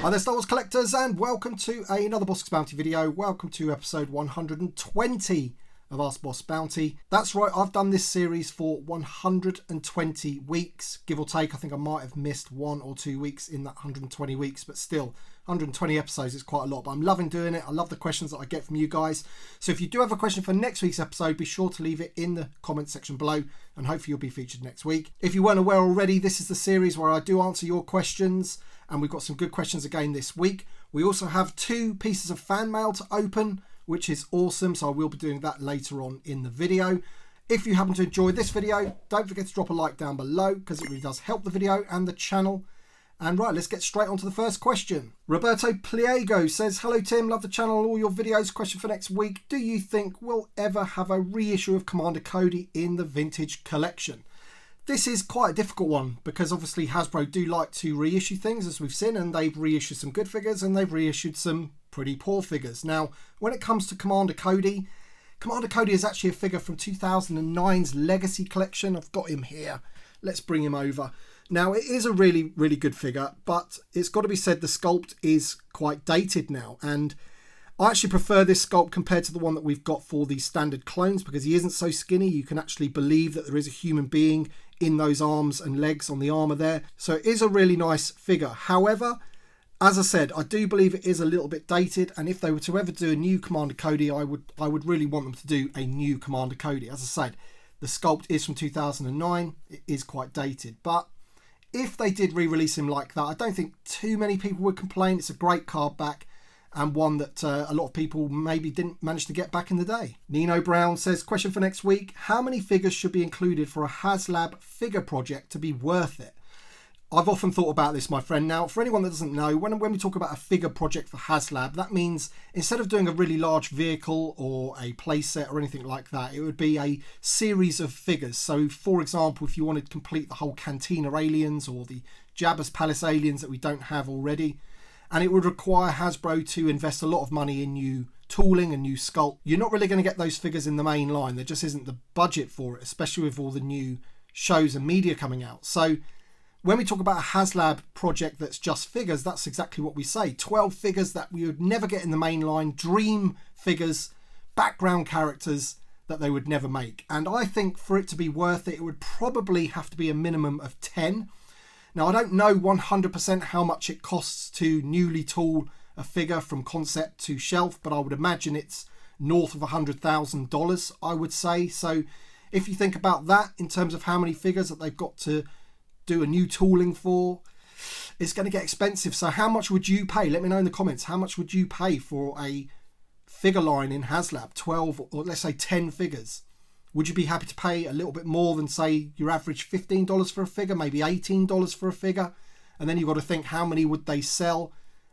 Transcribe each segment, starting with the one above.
Hi there Star Wars collectors, and welcome to another Bossk Bounty video. Welcome to episode 120 of Ask Boss Bounty. That's right, I've done this series for 120 weeks, give or take. I think I might have missed 1 or 2 weeks in that 120 weeks, but still 120 episodes is quite a lot. But I'm loving doing it. I love the questions that I get from you guys. So if you do have a question for next week's episode, be sure to leave it in the comment section below, and hopefully you'll be featured next week. If you weren't aware already, this is the series where I do answer your questions, and we've got some good questions again this week. We also have 2 pieces of fan mail to open, which is awesome, so I will be doing that later on in the video. If you happen to enjoy this video, don't forget to drop a like down below, because it really does help the video and the channel. And right, let's get straight on to the first question. Roberto Pliego says, hello Tim, love the channel and all your videos. Question for next week, do you think we'll ever have a reissue of Commander Cody in the vintage collection? This is quite a difficult one, because obviously Hasbro do like to reissue things, as we've seen, and they've reissued some good figures and they've reissued some pretty poor figures. Now, when it comes to Commander Cody is actually a figure from 2009's Legacy collection. I've got him here. Let's bring him over. Now, it is a really, really good figure, but it's got to be said the sculpt is quite dated now, and I actually prefer this sculpt compared to the one that we've got for the standard clones, because he isn't so skinny. You can actually believe that there is a human being in those arms and legs on the armour there. So it is a really nice figure. However, as I said, I do believe it is a little bit dated, and if they were to ever do a new Commander Cody, I would really want them to do a new Commander Cody. As I said, the sculpt is from 2009. It is quite dated, but if they did re-release him like that, I don't think too many people would complain. It's a great card back, and one that a lot of people maybe didn't manage to get back in the day. Nino Brown says, question for next week, how many figures should be included for a HasLab figure project to be worth it? I've often thought about this, my friend. Now, for anyone that doesn't know, when we talk about a figure project for HasLab, that means instead of doing a really large vehicle or a playset or anything like that, it would be a series of figures. So, for example, if you wanted to complete the whole Cantina aliens or the Jabba's Palace aliens that we don't have already, and it would require Hasbro to invest a lot of money in new tooling and new sculpt. You're not really going to get those figures in the main line. There just isn't the budget for it, especially with all the new shows and media coming out. So when we talk about a HasLab project that's just figures, that's exactly what we say. 12 figures that we would never get in the main line, dream figures, background characters that they would never make. And I think for it to be worth it, it would probably have to be a minimum of 10. Now, I don't know 100% how much it costs to newly tool a figure from concept to shelf, but I would imagine it's north of $100,000, I would say. So if you think about that in terms of how many figures that they've got to do a new tooling for, it's going to get expensive. So how much would you pay? Let me know in the comments. How much would you pay for a figure line in HasLab? 12 or let's say 10 figures. Would you be happy to pay a little bit more than, say, your average $15 for a figure, maybe $18 for a figure? And then you've got to think, how many would they sell?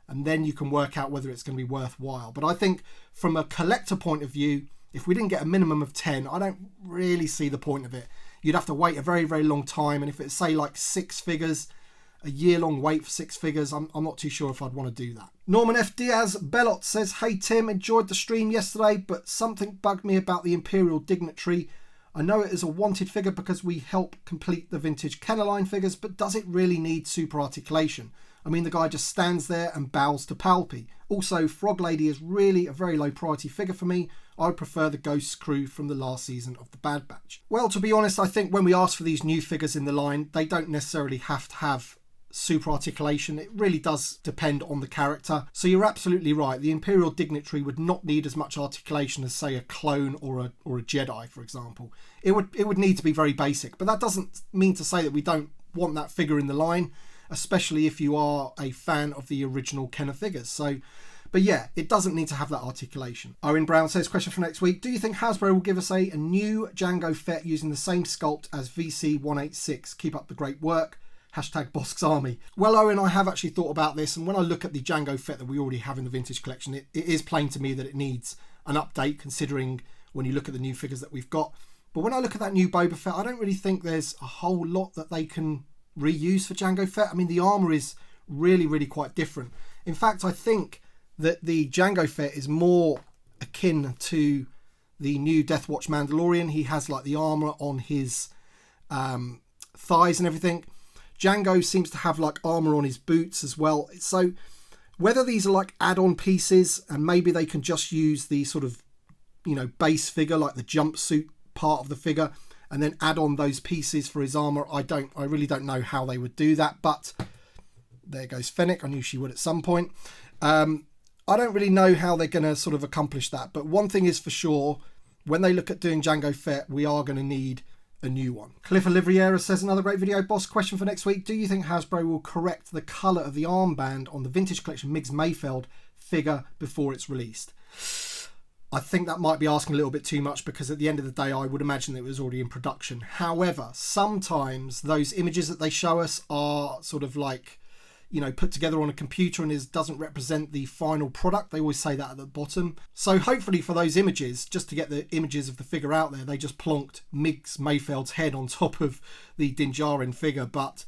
And then you can work out whether it's going to be worthwhile. But I think from a collector point of view, if we didn't get a minimum of 10, I don't really see the point of it. You'd have to wait a very, very long time. And if it's, say, like 6 figures, a year-long wait for 6 figures, I'm not too sure if I'd want to do that. Norman F. Diaz Bellot says, hey Tim, enjoyed the stream yesterday, but something bugged me about the Imperial Dignitary. I know it is a wanted figure because we help complete the vintage Kennerline figures, but does it really need super articulation? I mean, the guy just stands there and bows to Palpy. Also, Frog Lady is really a very low priority figure for me. I would prefer the Ghost crew from the last season of the Bad Batch. Well, to be honest, I think when we ask for these new figures in the line, they don't necessarily have to have super articulation. It really does depend on the character. So you're absolutely right. The Imperial Dignitary would not need as much articulation as, say, a clone or a Jedi, for example. It would need to be very basic, but that doesn't mean to say that we don't want that figure in the line, especially if you are a fan of the original Kenner figures. So, but yeah, it doesn't need to have that articulation. Owen Brown says, question for next week, do you think Hasbro will give us a new Django Fett using the same sculpt as VC186? Keep up the great work. Hashtag Bossk's Army. Well, Owen, I have actually thought about this, and when I look at the Django Fett that we already have in the vintage collection, it is plain to me that it needs an update, considering when you look at the new figures that we've got. But when I look at that new Boba Fett, I don't really think there's a whole lot that they can reuse for Django Fett. I mean, the armour is really, really quite different. In fact, I think that the Django Fett is more akin to the new Death Watch Mandalorian. He has like the armour on his thighs and everything. Django seems to have like armour on his boots as well. So Whether these are like add-on pieces and maybe they can just use the sort of, base figure, like the jumpsuit part of the figure, and then add on those pieces for his armor. I really don't know how they would do that, but there goes Fennec. I knew she would at some point. I don't really know how they're going to sort of accomplish that, but one thing is for sure, when they look at doing Django Fett, we are going to need a new one. Cliff Oliveriera says, another great video. Boss, question for next week. Do you think Hasbro will correct the colour of the armband on the Vintage Collection Migs Mayfield figure before it's released? I think that might be asking a little bit too much, because at the end of the day, I would imagine that it was already in production. However, sometimes those images that they show us are sort of like, put together on a computer and doesn't represent the final product. They always say that at the bottom. So hopefully for those images, just to get the images of the figure out there, they just plonked Migs Mayfeld's head on top of the Din Djarin figure. But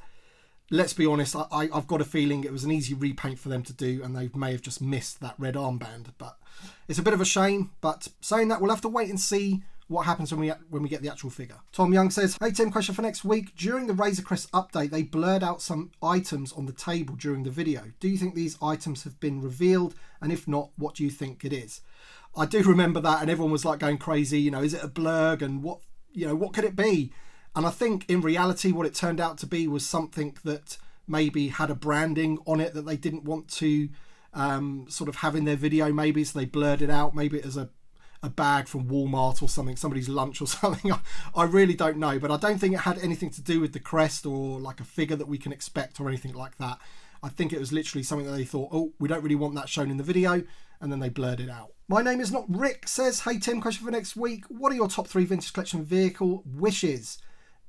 let's be honest, I've got a feeling it was an easy repaint for them to do, and they may have just missed that red armband. But it's a bit of a shame. But saying that, we'll have to wait and see what happens when we get the actual figure. Tom Young says, hey Tim, question for next week. During the Razor Crest update, they blurred out some items on the table during the video. Do you think these items have been revealed? And if not, what do you think it is? I do remember that, and everyone was like going crazy, is it a blurg, and what could it be? And I think in reality, what it turned out to be was something that maybe had a branding on it that they didn't want to sort of have in their video, maybe, so they blurred it out. Maybe it was a bag from Walmart or something, somebody's lunch or something. I really don't know, but I don't think it had anything to do with the crest or like a figure that we can expect or anything like that. I think it was literally something that they thought, oh, we don't really want that shown in the video, and then they blurred it out. My name is not Rick says, hey Tim, question for next week. What are your top 3 Vintage Collection vehicle wishes?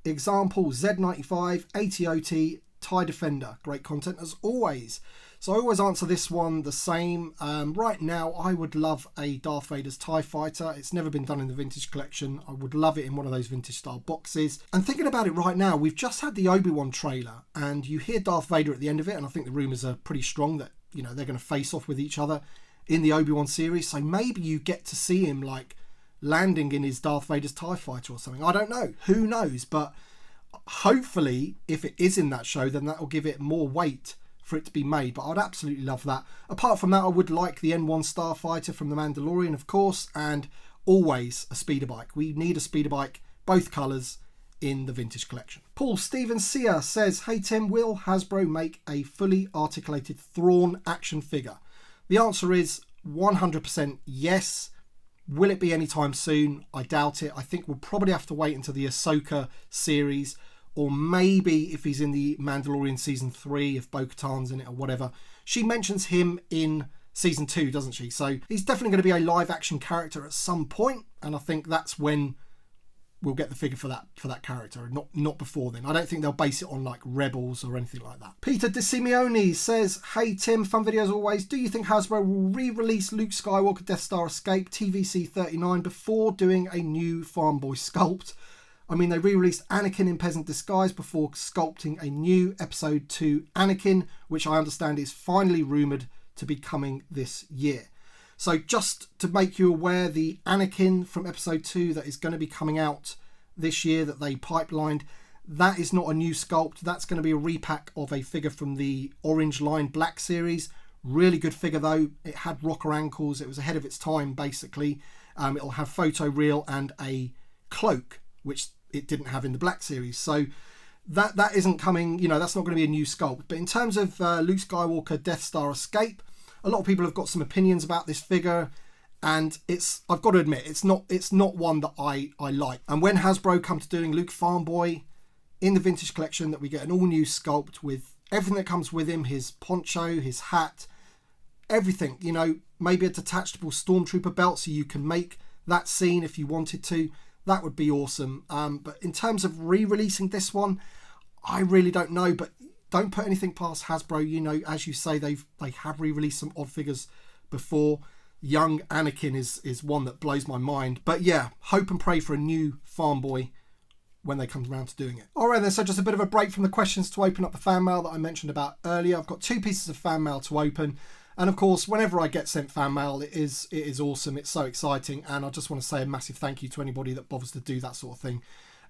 Example, Z95, AT-OT, TIE Defender. Great content as always. So I always answer this one the same. Right now, I would love a Darth Vader's TIE Fighter. It's never been done in the Vintage Collection. I would love it in one of those vintage style boxes. And thinking about it right now, we've just had the Obi-Wan trailer, and you hear Darth Vader at the end of it, and I think the rumours are pretty strong that, they're going to face off with each other in the Obi-Wan series. So maybe you get to see him like landing in his Darth Vader's TIE Fighter or something. I don't know. Who knows? But hopefully, if it is in that show, then that will give it more weight for it to be made. But I'd absolutely love that. Apart from that, I would like the N1 Starfighter from The Mandalorian, of course, and always a speeder bike. We need a speeder bike, both colours, in the Vintage Collection. Paul Stephen Sear says, hey Tim, will Hasbro make a fully articulated Thrawn action figure? The answer is 100% yes. Will it be anytime soon? I doubt it. I think we'll probably have to wait until the Ahsoka series, or maybe if he's in the Mandalorian season 3, if Bo-Katan's in it or whatever. She mentions him in season 2, doesn't she? So he's definitely going to be a live action character at some point, and I think that's when we'll get the figure for that character, not before then. I don't think they'll base it on like Rebels or anything like that. Peter DeSimeone says, hey Tim, fun video as always. Do you think Hasbro will re-release Luke Skywalker Death Star Escape TVC 39 before doing a new Farm Boy sculpt? I mean, they re-released Anakin in peasant disguise before sculpting a new Episode 2 Anakin, which I understand is finally rumoured to be coming this year. So just to make you aware, the Anakin from Episode 2 that is going to be coming out this year that they pipelined, that is not a new sculpt. That's going to be a repack of a figure from the Orange Line Black series. Really good figure though. It had rocker ankles. It was ahead of its time basically. It'll have photoreal and a cloak, which it didn't have in the Black series. So that isn't coming, that's not going to be a new sculpt. But in terms of Luke Skywalker Death Star Escape, a lot of people have got some opinions about this figure, and I've got to admit, it's not one that I like. And when Hasbro come to doing Luke Farm Boy in the Vintage Collection, that we get an all new sculpt with everything that comes with him, his poncho, his hat, everything, maybe a detachable Stormtrooper belt so you can make that scene if you wanted to. That would be awesome. But in terms of re-releasing this one, I really don't know. But don't put anything past Hasbro. As you say, they have re-released some odd figures before. Young Anakin is one that blows my mind. But yeah, hope and pray for a new Farm Boy when they come around to doing it. All right then, so just a bit of a break from the questions to open up the fan mail that I mentioned about earlier. I've got 2 pieces of fan mail to open. And of course, whenever I get sent fan mail, it is awesome. It's so exciting. And I just want to say a massive thank you to anybody that bothers to do that sort of thing.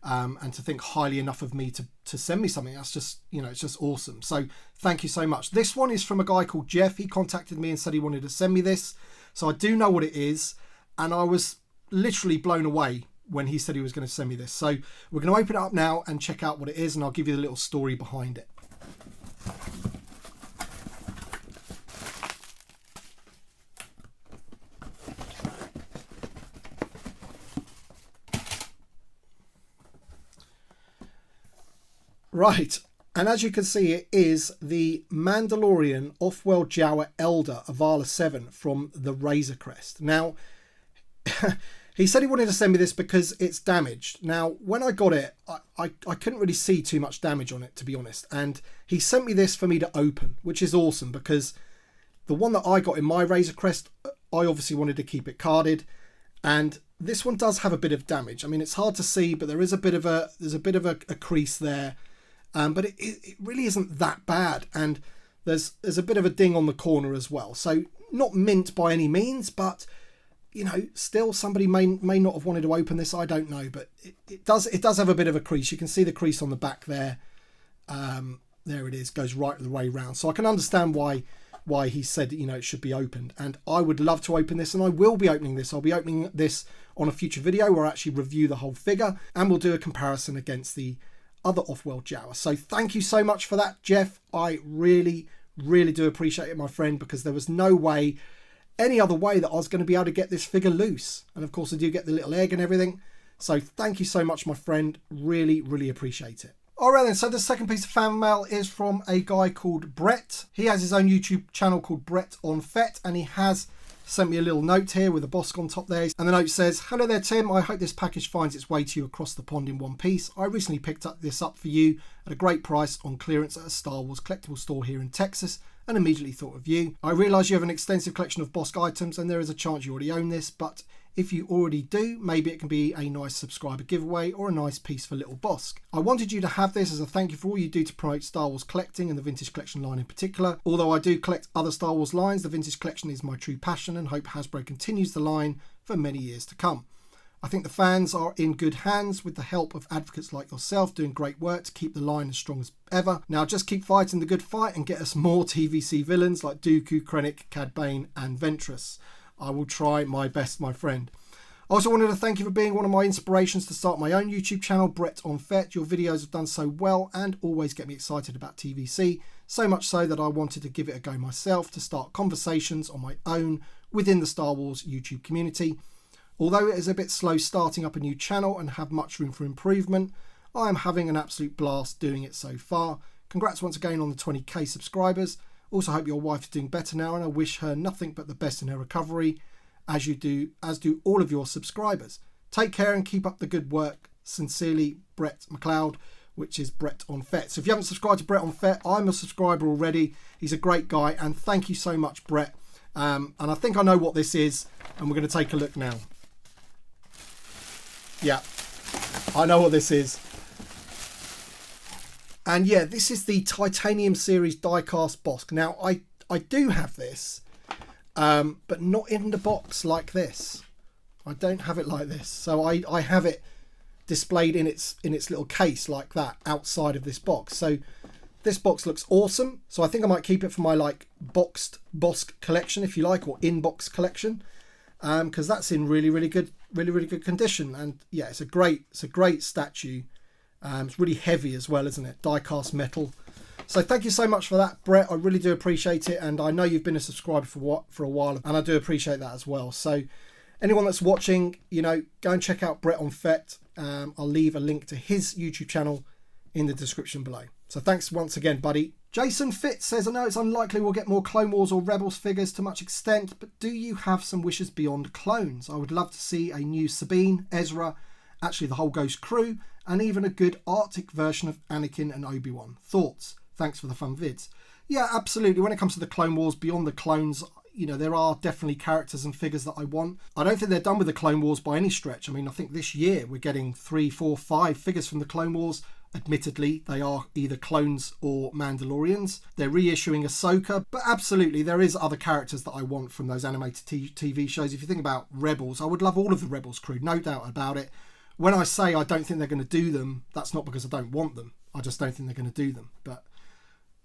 and to think highly enough of me to send me something. That's just, it's just awesome. So thank you so much. This one is from a guy called Jeff. He contacted me and said he wanted to send me this. So I do know what it is. And I was literally blown away when he said he was going to send me this. So we're going to open it up now and check out what it is. And I'll give you the little story behind it. Right, and as you can see, it is the Mandalorian Off-World Jawa Elder Avala 7 from the Razor Crest. Now, he said he wanted to send me this because it's damaged. Now, when I got it, I couldn't really see too much damage on it, to be honest. And he sent me this for me to open, which is awesome because the one that I got in my Razor Crest, I obviously wanted to keep it carded. And this one does have a bit of damage. I mean, it's hard to see, but there is a bit of a crease there. But it really isn't that bad, and there's a bit of a ding on the corner as well. So not mint by any means, but still somebody may not have wanted to open this. I don't know, but it does have a bit of a crease. You can see the crease on the back there. There it is, goes right the way round. So I can understand why he said it should be opened, and I would love to open this, and I will be opening this. I'll be opening this on a future video where I actually review the whole figure, and we'll do a comparison against the other Off-World Jawa. So thank you so much for that, Jeff. I really, really do appreciate it, my friend, because there was no way, any other way, that I was going to be able to get this figure loose. And of course I do get the little egg and everything. So thank you so much, my friend. Really, really appreciate it. Alright then, so the second piece of fan mail is from a guy called Brett. He has his own YouTube channel called Brett on Fett, and he has sent me a little note here with a Bossk on top there. And the note says, "Hello there, Tim. I hope this package finds its way to you across the pond in one piece. I recently picked this up for you at a great price on clearance at a Star Wars collectible store here in Texas and immediately thought of you. I realise you have an extensive collection of Bossk items and there is a chance you already own this, but if you already do, maybe it can be a nice subscriber giveaway or a nice piece for little Bossk. I wanted you to have this as a thank you for all you do to promote Star Wars collecting and the vintage collection line in particular. Although I do collect other Star Wars lines, the vintage collection is my true passion and hope Hasbro continues the line for many years to come. I think the fans are in good hands with the help of advocates like yourself doing great work to keep the line as strong as ever. Now just keep fighting the good fight and get us more TVC villains like Dooku, Krennic, Cad Bane and Ventress. I will try my best, my friend. I also wanted to thank you for being one of my inspirations to start my own YouTube channel, Brett on Fett. Your videos have done so well and always get me excited about TVC, so much so that I wanted to give it a go myself to start conversations on my own within the Star Wars YouTube community. Although it is a bit slow starting up a new channel and have much room for improvement, I am having an absolute blast doing it so far. Congrats once again on the 20k subscribers. Also hope your wife is doing better now and I wish her nothing but the best in her recovery, as do all of your subscribers. Take care and keep up the good work. Sincerely, Brett McLeod, which is Brett on Fett. So if you haven't subscribed to Brett on Fett, I'm a subscriber already. He's a great guy and thank you so much, Brett. And I think I know what this is and we're going to take a look now. Yeah, I know what this is. And yeah, this is the Titanium Series die-cast Bossk. Now, I do have this, but not in the box like this. I don't have it like this. So I have it displayed in its little case like that outside of this box. So this box looks awesome. So I think I might keep it for my like boxed Bossk collection, if you like, or in-box collection, because that's in really good condition. And yeah, it's a great statue. It's really heavy as well, isn't it? Die-cast metal. So thank you so much for that, Brett. I really do appreciate it. And I know you've been a subscriber for a while, and I do appreciate that as well. So anyone that's watching, go and check out Brett on Fett. I'll leave a link to his YouTube channel in the description below. So thanks once again, buddy. Jason Fitz says, I know it's unlikely we'll get more Clone Wars or Rebels figures to much extent, but do you have some wishes beyond clones? I would love to see a new Sabine, Ezra, actually the whole Ghost crew, and even a good Arctic version of Anakin and Obi-Wan. Thoughts? Thanks for the fun vids. Yeah, absolutely. When it comes to the Clone Wars, beyond the clones, there are definitely characters and figures that I want. I don't think they're done with the Clone Wars by any stretch. I mean, I think this year we're getting 3, 4, 5 figures from the Clone Wars. Admittedly, they are either clones or Mandalorians. They're reissuing Ahsoka, but absolutely there is other characters that I want from those animated TV shows. If you think about Rebels, I would love all of the Rebels crew, no doubt about it. when I say I don't think they're going to do them, that's not because I don't want them. I just don't think they're going to do them. But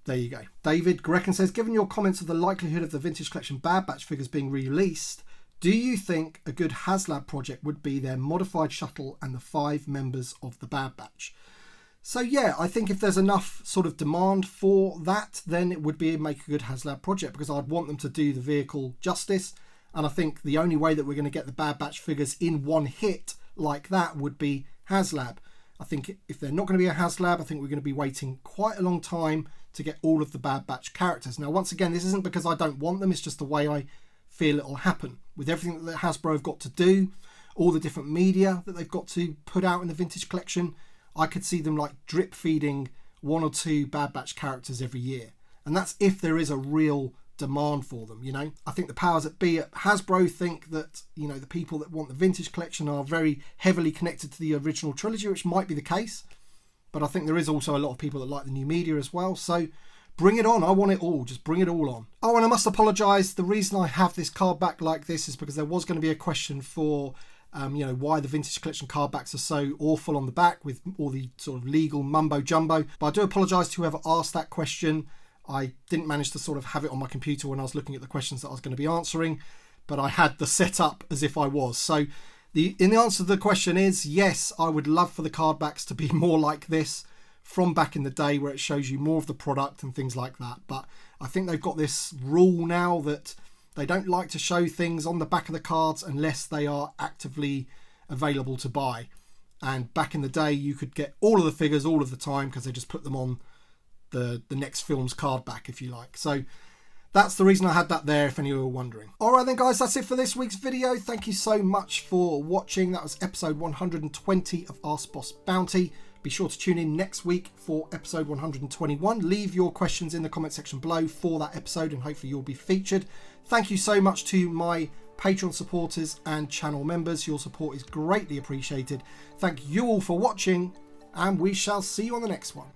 there you go. David Grecken says, given your comments of the likelihood of the Vintage Collection Bad Batch figures being released, do you think a good HasLab project would be their modified shuttle and the 5 members of the Bad Batch? So yeah, I think if there's enough sort of demand for that, then it would be make a good HasLab project, because I'd want them to do the vehicle justice. And I think the only way that we're going to get the Bad Batch figures in one hit like that would be HasLab. I think if they're not going to be a HasLab, I think we're going to be waiting quite a long time to get all of the Bad Batch characters. Now, once again, this isn't because I don't want them, it's just the way I feel it'll happen. With everything that Hasbro have got to do, all the different media that they've got to put out in the Vintage Collection, I could see them like drip feeding 1 or 2 Bad Batch characters every year. And that's if there is a real demand for them, you know. I think the powers that be at Hasbro think that, you know, the people that want the Vintage Collection are very heavily connected to the original trilogy, which might be the case. But I think there is also a lot of people that like the new media as well. So bring it on. I want it all. Just bring it all on. Oh, and I must apologise. The reason I have this card back like this is because there was going to be a question for, you know, why the Vintage Collection card backs are so awful on the back with all the sort of legal mumbo jumbo. But I do apologise to whoever asked that question. I didn't manage to sort of have it on my computer when I was looking at the questions that I was going to be answering, but I had the setup as if I was. So the answer to the question is yes, I would love for the card backs to be more like this from back in the day, where it shows you more of the product and things like that. But I think they've got this rule now that they don't like to show things on the back of the cards unless they are actively available to buy. And back in the day, you could get all of the figures all of the time because they just put them on the next film's card back, if you like. So that's the reason I had that there, if any of you were wondering. Alright then guys, that's it for this week's video. Thank you so much for watching. That was episode 120 of Ask Boss Bounty. Be sure to tune in next week for episode 121. Leave your questions in the comment section below for that episode and hopefully you'll be featured. Thank you so much to my Patreon supporters and channel members. Your support is greatly appreciated. Thank you all for watching, and we shall see you on the next one.